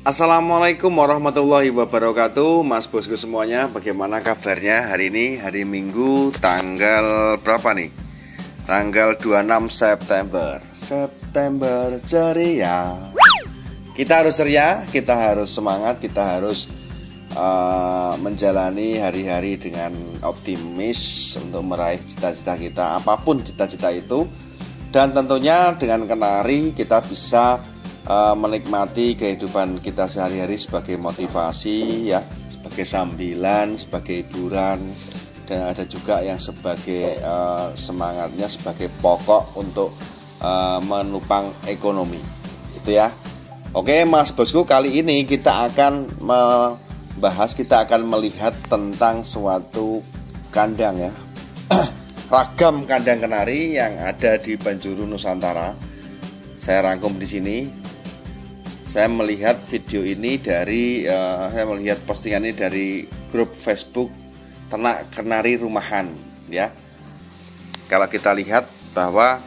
Assalamualaikum warahmatullahi wabarakatuh, Mas bosku semuanya. Bagaimana kabarnya hari ini? Hari Minggu tanggal berapa nih? Tanggal 26 September. September ceria. Kita harus ceria, kita harus semangat, kita harus menjalani hari-hari dengan optimis untuk meraih cita-cita kita, apapun cita-cita itu. Dan tentunya dengan kenari kita bisa menikmati kehidupan kita sehari-hari sebagai motivasi ya, sebagai sambilan, sebagai hiburan, dan ada juga yang sebagai semangatnya, sebagai pokok untuk menopang ekonomi itu ya. Oke Mas bosku, kali ini kita akan membahas, kita akan melihat tentang suatu kandang ya ragam kandang kenari yang ada di penjuru Nusantara. Saya rangkum di sini. Saya melihat video ini dari saya melihat postingan ini dari grup Facebook Ternak Kenari Rumahan ya. Kalau kita lihat bahwa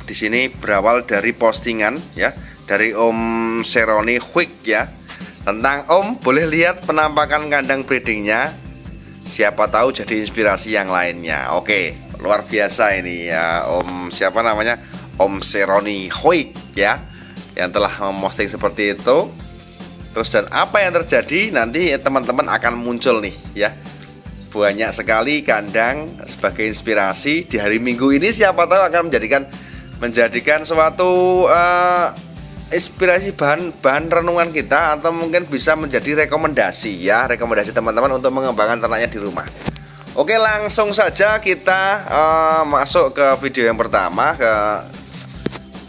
di sini berawal dari postingan ya dari Om Seroni Quick ya, tentang Om boleh lihat penampakan kandang breedingnya, siapa tahu jadi inspirasi yang lainnya. Oke, luar biasa ini ya Om, siapa namanya, Om Seroni Quick ya, yang telah memposting seperti itu. Terus dan apa yang terjadi nanti teman-teman akan muncul nih ya, banyak sekali kandang sebagai inspirasi di hari Minggu ini, siapa tahu akan menjadikan suatu inspirasi, bahan renungan kita, atau mungkin bisa menjadi rekomendasi ya, rekomendasi teman-teman untuk mengembangkan ternaknya di rumah. Oke, langsung saja kita masuk ke video yang pertama, ke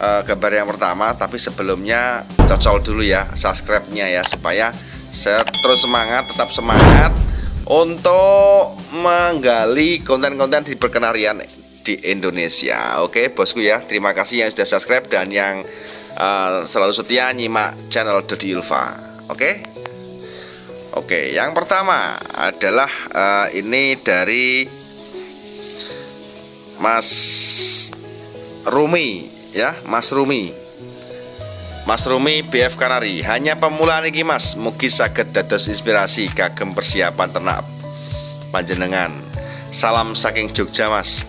gambar yang pertama. Tapi sebelumnya cocol dulu ya subscribe-nya ya, supaya saya terus semangat, tetap semangat untuk menggali konten-konten di perkenarian di Indonesia. Oke bosku ya, terima kasih yang sudah subscribe dan yang selalu setia nyimak channel Dodi Ulfa. Oke, yang pertama adalah ini dari Mas Rumi ya, Mas Rumi BF Kanari. Hanya pemula niki Mas, mugi saged dados inspirasi kagem persiapan ternak panjenengan. Salam saking Jogja Mas.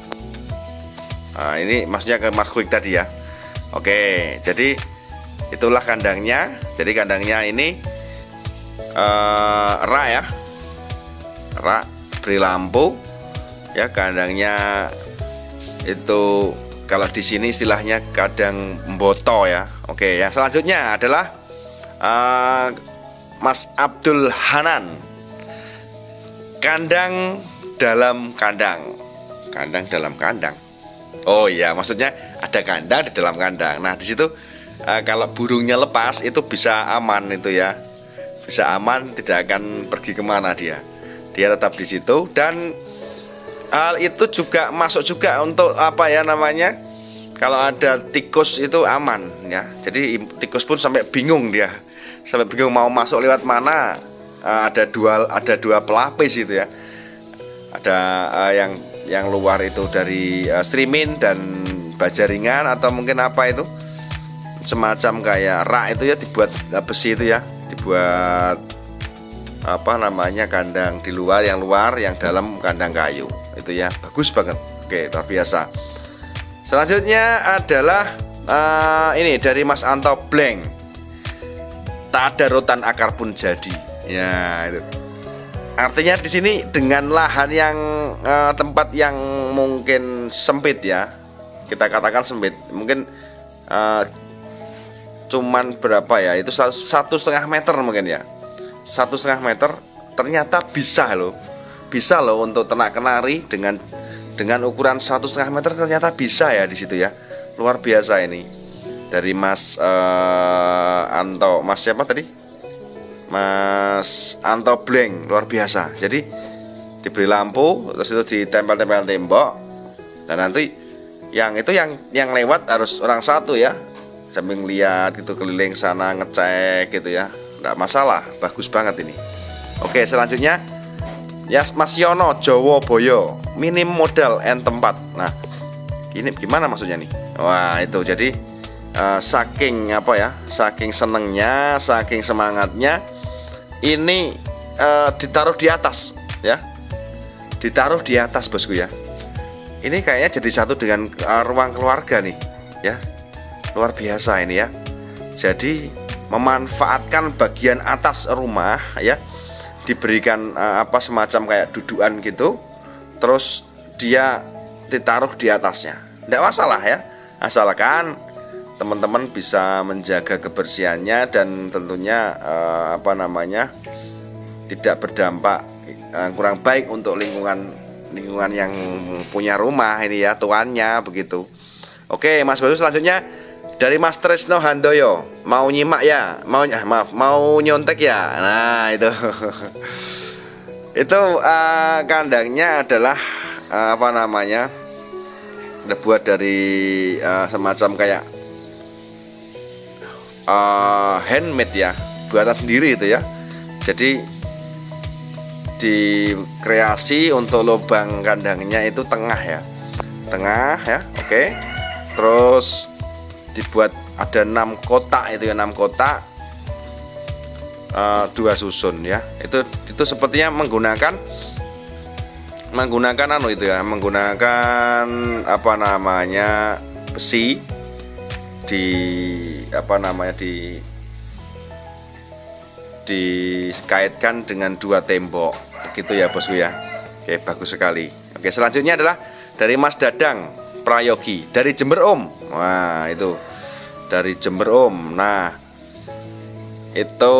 Ini maksudnya ke Mas Quick tadi ya. Oke, jadi itulah kandangnya. Jadi kandangnya ini rak ya, rak beri lampu ya. Kandangnya itu kalau di sini istilahnya kandang mboto ya. Oke, yang selanjutnya adalah Mas Abdul Hanan, kandang dalam kandang. Kandang dalam kandang. Oh iya, maksudnya ada kandang di dalam kandang. Nah di situ kalau burungnya lepas itu bisa aman itu ya, bisa aman, tidak akan pergi kemana dia tetap di situ. Dan hal itu juga masuk juga untuk apa ya namanya, kalau ada tikus itu aman ya. Jadi tikus pun sampai bingung, dia sampai bingung mau masuk lewat mana. Ada dua pelapis itu ya, ada yang luar itu dari streaming dan baja ringan, atau mungkin apa itu semacam kayak rak itu ya, dibuat besi itu ya, dibuat apa namanya, kandang di luar, yang dalam kandang kayu itu ya, bagus banget. Oke, luar biasa. Selanjutnya adalah ini dari Mas Anto Blank, tak ada rotan akar pun jadi ya. Itu artinya di sini dengan lahan yang tempat yang mungkin sempit ya, kita katakan sempit, mungkin cuman berapa ya, itu 1,5 meter mungkin ya, 1,5 meter, ternyata bisa loh untuk ternak kenari dengan ukuran 1,5 meter, ternyata bisa ya di situ ya. Luar biasa ini dari Mas Anto, Mas siapa tadi? Mas Anto Blank, luar biasa. Jadi diberi lampu, terus itu ditempel-tempel tembok, dan nanti yang lewat harus orang satu ya, sambil lihat gitu, keliling sana ngecek gitu ya, nggak masalah, bagus banget ini. Oke, selanjutnya ya Mas Yono Jowo Boyo, minim modal and tempat. Nah ini gimana maksudnya nih? Wah itu jadi saking apa ya, saking senengnya, saking semangatnya, ini ditaruh di atas ya, ditaruh di atas bosku ya. Ini kayaknya jadi satu dengan ruang keluarga nih ya, luar biasa ini ya. Jadi memanfaatkan bagian atas rumah ya, diberikan apa semacam kayak dudukan gitu, terus dia ditaruh di atasnya. Tidak masalah ya, asalkan teman-teman bisa menjaga kebersihannya dan tentunya apa namanya, tidak berdampak kurang baik untuk lingkungan yang punya rumah ini ya, tuannya begitu. Oke Mas Bosku, selanjutnya dari Mas Tresno Handoyo, mau nyimak ya, mau nyontek ya. Nah itu itu kandangnya adalah apa namanya, dibuat dari semacam kayak handmade ya, buatan sendiri itu ya. Jadi dikreasi untuk lubang kandangnya itu tengah ya, oke. Terus dibuat ada 6 kotak itu ya, 6 kotak 2 susun ya. Itu sepertinya menggunakan anu itu ya, menggunakan apa namanya, besi di apa namanya, dikaitkan dengan 2 tembok begitu ya bosku ya. Oke, bagus sekali. Oke, selanjutnya adalah dari Mas Dadang Prayogi dari Jember Om. Wah itu dari Jember Om. Nah itu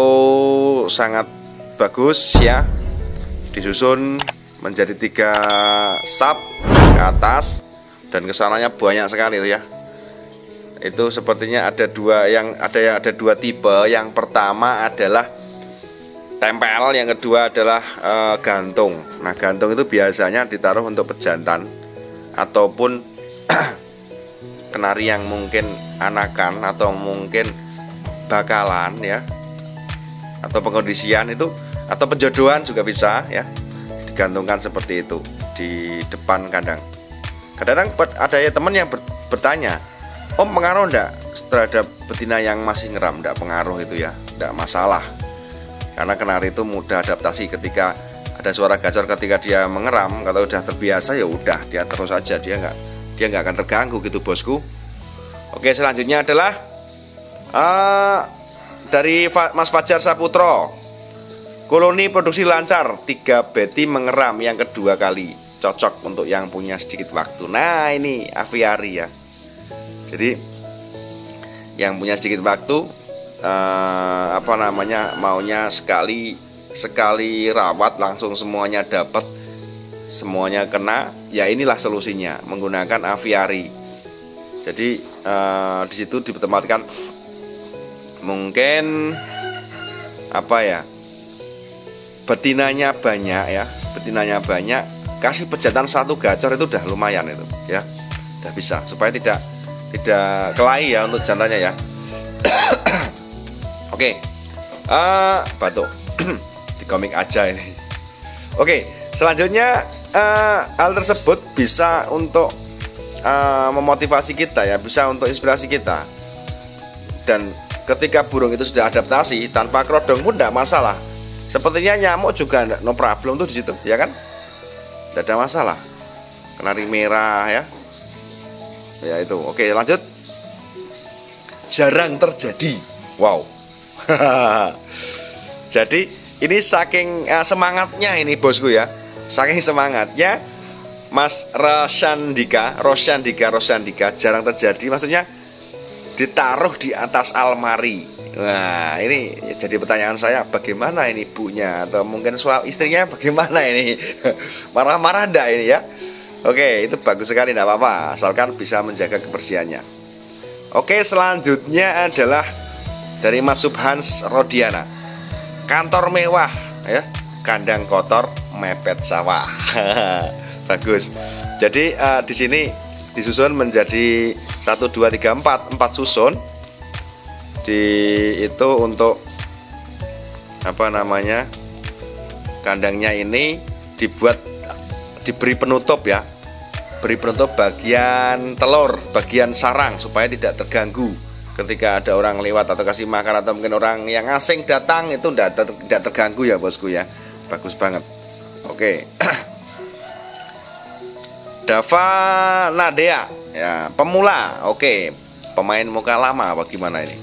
sangat bagus ya, disusun menjadi 3 sub ke atas dan kesananya banyak sekali itu ya. Itu sepertinya ada 2 tipe. Yang pertama adalah tempel, yang kedua adalah gantung. Nah gantung itu biasanya ditaruh untuk pejantan ataupun kenari yang mungkin anakan atau mungkin bakalan ya, atau pengkondisian itu, atau penjodohan juga bisa ya, digantungkan seperti itu di depan kandang. Kadang-kadang ada ya teman yang bertanya, Om pengaruh enggak terhadap betina yang masih ngeram? Enggak pengaruh itu ya, enggak masalah, karena kenari itu mudah adaptasi. Ketika ada suara gacor ketika dia mengeram, kalau udah terbiasa ya udah, dia terus aja, dia nggak akan terganggu gitu bosku. Oke, selanjutnya adalah dari Mas Fajar Saputro, koloni produksi lancar, 3 beti mengeram yang kedua kali, cocok untuk yang punya sedikit waktu. Nah ini aviari ya, jadi yang punya sedikit waktu apa namanya, maunya sekali rawat langsung semuanya dapat, semuanya kena, ya inilah solusinya, menggunakan aviari. Jadi di situ ditempatkan mungkin apa ya, betinanya banyak ya, kasih pejantan 1 gacor itu udah lumayan itu ya, udah bisa, supaya tidak kelahi ya untuk jantannya ya. Oke, batuk di komik aja ini. Oke, selanjutnya hal tersebut bisa untuk memotivasi kita ya, bisa untuk inspirasi kita. Dan ketika burung itu sudah adaptasi tanpa kerodong pun tidak masalah. Sepertinya nyamuk juga no problem tuh di situ, ya kan? Tidak ada masalah. Kenari merah ya. Ya itu. Oke, lanjut. Jarang terjadi. Wow. Jadi ini saking semangatnya ini bosku ya. Saking semangatnya Mas Rosyandika jarang terjadi, maksudnya ditaruh di atas almari. Nah ini jadi pertanyaan saya, bagaimana ini ibunya atau mungkin istrinya bagaimana ini? Marah-marah enggak ini ya? Oke, itu bagus sekali, enggak apa-apa, asalkan bisa menjaga kebersihannya. Oke, selanjutnya adalah dari Mas Subhans Rodiana, kantor mewah ya, kandang kotor mepet sawah. Bagus. Jadi di sini disusun menjadi 1, 2, 3, 4 susun. Itu untuk apa namanya, kandangnya ini diberi penutup ya, beri penutup bagian telur, bagian sarang supaya tidak terganggu ketika ada orang lewat atau kasih makan atau mungkin orang yang asing datang itu tidak terganggu ya bosku ya. Bagus banget. Oke. Dava Nadea ya, pemula. Oke. Pemain muka lama apa gimana ini?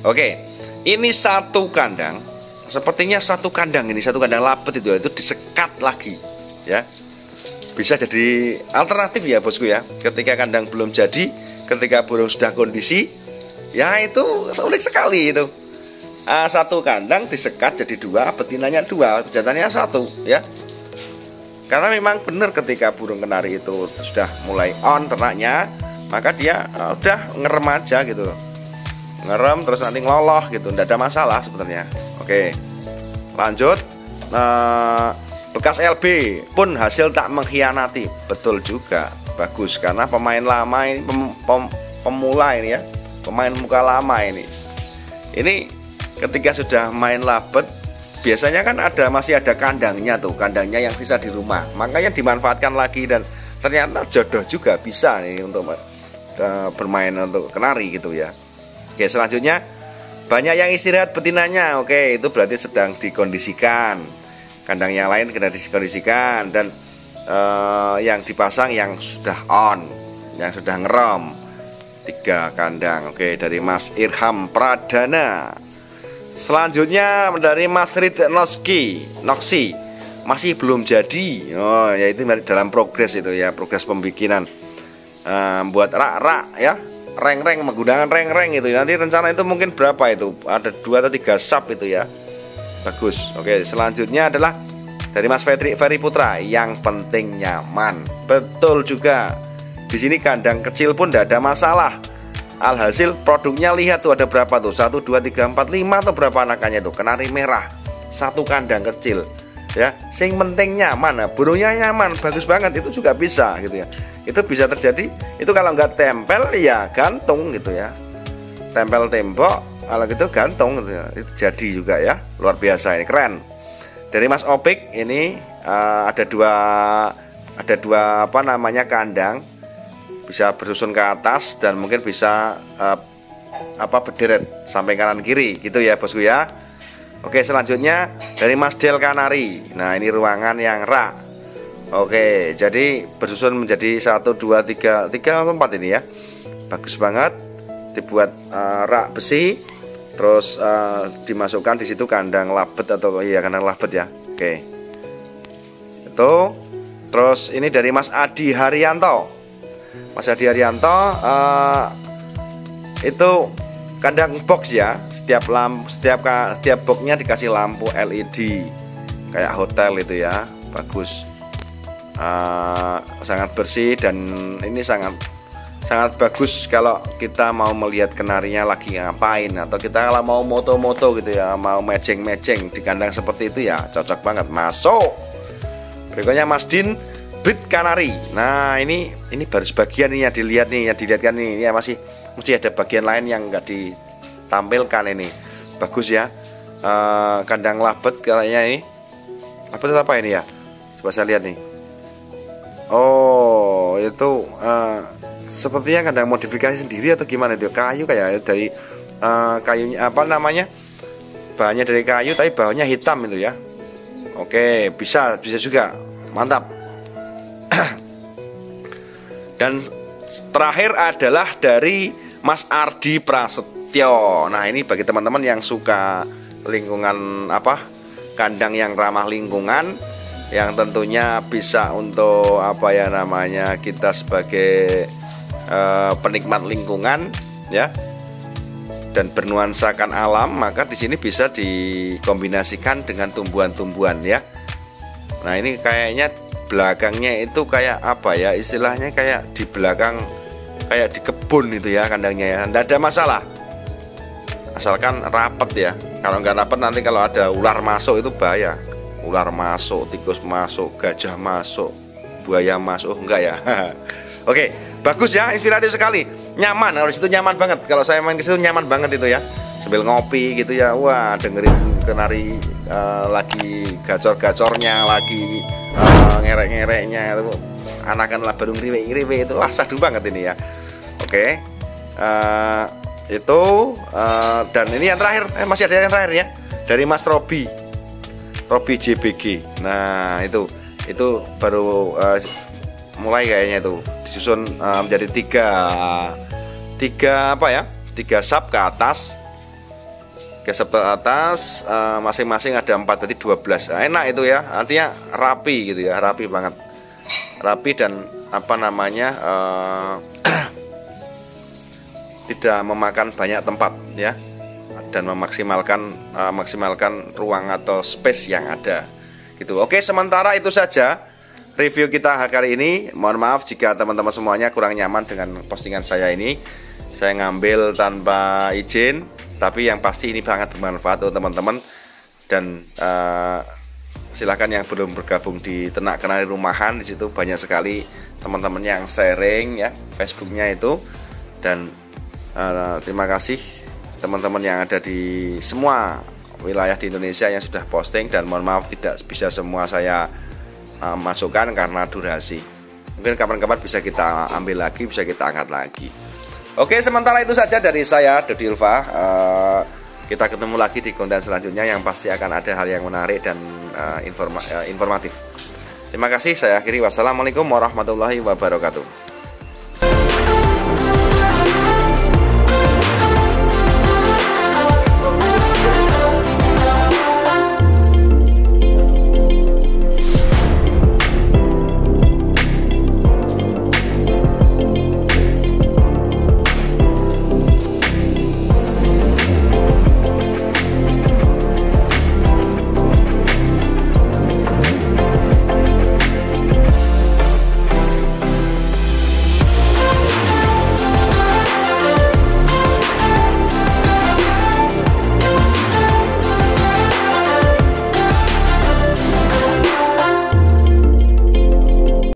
Oke. Ini satu kandang. Sepertinya satu kandang labet itu disekat lagi ya. Bisa jadi alternatif ya bosku ya. Ketika kandang belum jadi, ketika burung sudah kondisi, ya itu sulit sekali itu. Satu kandang disekat jadi dua, betinanya dua, jantannya satu ya. Karena memang benar ketika burung kenari itu sudah mulai on ternaknya, maka dia udah ngerem aja gitu. Ngerem terus nanti ngeloloh gitu, tidak ada masalah sebenarnya. Oke. Lanjut. Bekas LB pun hasil tak mengkhianati. Betul juga. Bagus karena pemain lama ini pemula ini ya. Pemain muka lama ini. Ini ketika sudah main labet, biasanya kan masih ada kandangnya tuh, kandangnya yang sisa di rumah. Makanya dimanfaatkan lagi dan ternyata jodoh juga bisa nih untuk bermain untuk kenari gitu ya. Oke, selanjutnya banyak yang istirahat betinanya. Oke, itu berarti sedang dikondisikan. Kandang yang lain kena dikondisikan dan yang dipasang yang sudah on, yang sudah ngerem. 3 kandang. Oke, dari Mas Irham Pradana. Selanjutnya dari Mas Ridnoski masih belum jadi. Oh, ya itu dalam progres itu ya, progres pembikinan. Buat rak-rak ya, reng-reng, menggunakan reng-reng itu. Nanti rencana itu mungkin berapa itu? Ada 2 atau 3 sub itu ya. Bagus. Oke, selanjutnya adalah dari Mas Ferry Putra, yang penting nyaman. Betul juga. Di sini kandang kecil pun tidak ada masalah. Alhasil produknya lihat tuh ada berapa tuh? 1, 2, 3, 4, 5 atau berapa anakannya tuh? Kenari merah. Satu kandang kecil. Ya, sing penting nyaman. Nah, burungnya nyaman, bagus banget. Itu juga bisa gitu ya. Itu bisa terjadi. Itu kalau nggak tempel ya gantung gitu ya. Tempel tembok, kalau gitu gantung gitu ya. Itu jadi juga ya. Luar biasa ini, keren. Dari Mas Opik ini ada dua apa namanya kandang. Bisa bersusun ke atas dan mungkin bisa berderet sampai kanan kiri gitu ya bosku ya. Oke, selanjutnya dari Mas Del Kanari. Nah, ini ruangan yang rak. Oke, jadi bersusun menjadi 1, 2, 3 atau 4 ini ya. Bagus banget. Dibuat rak besi, terus dimasukkan di situ kandang labet atau iya kandang labet ya. Oke. Itu. Terus ini dari Mas Adi Haryanto. Mas Adi Haryanto itu kandang box ya. Setiap boxnya dikasih lampu LED kayak hotel itu ya. Bagus. Sangat bersih dan ini sangat bagus kalau kita mau melihat kenarinya lagi ngapain, atau kita kalau mau moto-moto gitu ya, mau mejeng-mejeng di kandang seperti itu ya, cocok banget. Masuk. Berikutnya Mas Din Bit Kanari. Nah, ini baru sebagian nih yang dilihatkan nih ya, mesti ada bagian lain yang enggak ditampilkan ini. Bagus ya. Kandang labet kayaknya ini. Labet apa ini ya? Coba saya lihat nih. Oh, itu sepertinya kandang modifikasi sendiri atau gimana itu? Kayu kayak dari kayunya apa namanya? Bahannya dari kayu tapi bawahnya hitam itu ya. Oke, bisa juga. Mantap. Dan terakhir adalah dari Mas Ardi Prasetyo. Nah, ini bagi teman-teman yang suka lingkungan kandang yang ramah lingkungan, yang tentunya bisa untuk kita sebagai penikmat lingkungan ya, dan bernuansakan alam, maka di sini bisa dikombinasikan dengan tumbuhan-tumbuhan ya. Nah, ini kayaknya belakangnya itu kayak istilahnya kayak di belakang kayak di kebun itu ya kandangnya ya. Tidak ada masalah asalkan rapet ya. Kalau nggak rapet nanti kalau ada ular masuk itu bahaya. Ular masuk, tikus masuk, gajah masuk, buaya masuk, enggak ya. Oke, bagus ya, inspiratif sekali, nyaman. Harus itu nyaman banget. Kalau saya main ke situ nyaman banget itu ya, sambil ngopi gitu ya. Wah, dengerin kenari lagi gacor-gacornya, lagi ngerek-ngereknya itu, anakan lah burung riwe itu, sadu banget ini ya. Oke, Itu dan ini yang terakhir, masih ada yang terakhir ya, dari Mas Robi JBG. Nah itu baru mulai kayaknya itu disusun menjadi tiga apa ya, 3 sub ke atas. Masing-masing ada 4, berarti 12. Nah, enak itu ya, artinya rapi gitu ya, rapi banget, rapi dan apa namanya tidak memakan banyak tempat ya, dan maksimalkan ruang atau space yang ada gitu. Oke, sementara itu saja review kita kali ini. Mohon maaf jika teman-teman semuanya kurang nyaman dengan postingan saya ini. Saya ngambil tanpa izin, tapi yang pasti ini sangat bermanfaat untuk teman-teman. Dan silakan yang belum bergabung di Ternak Kenari Rumahan, di situ banyak sekali teman-teman yang sharing ya Facebooknya itu. Dan terima kasih teman-teman yang ada di semua wilayah di Indonesia yang sudah posting. Dan mohon maaf tidak bisa semua saya masukkan karena durasi. Mungkin kapan-kapan bisa kita ambil lagi, bisa kita angkat lagi. Oke, sementara itu saja dari saya, Dodi Ulfa. Kita ketemu lagi di konten selanjutnya yang pasti akan ada hal yang menarik dan informatif. Terima kasih, saya akhiri. Wassalamualaikum warahmatullahi wabarakatuh.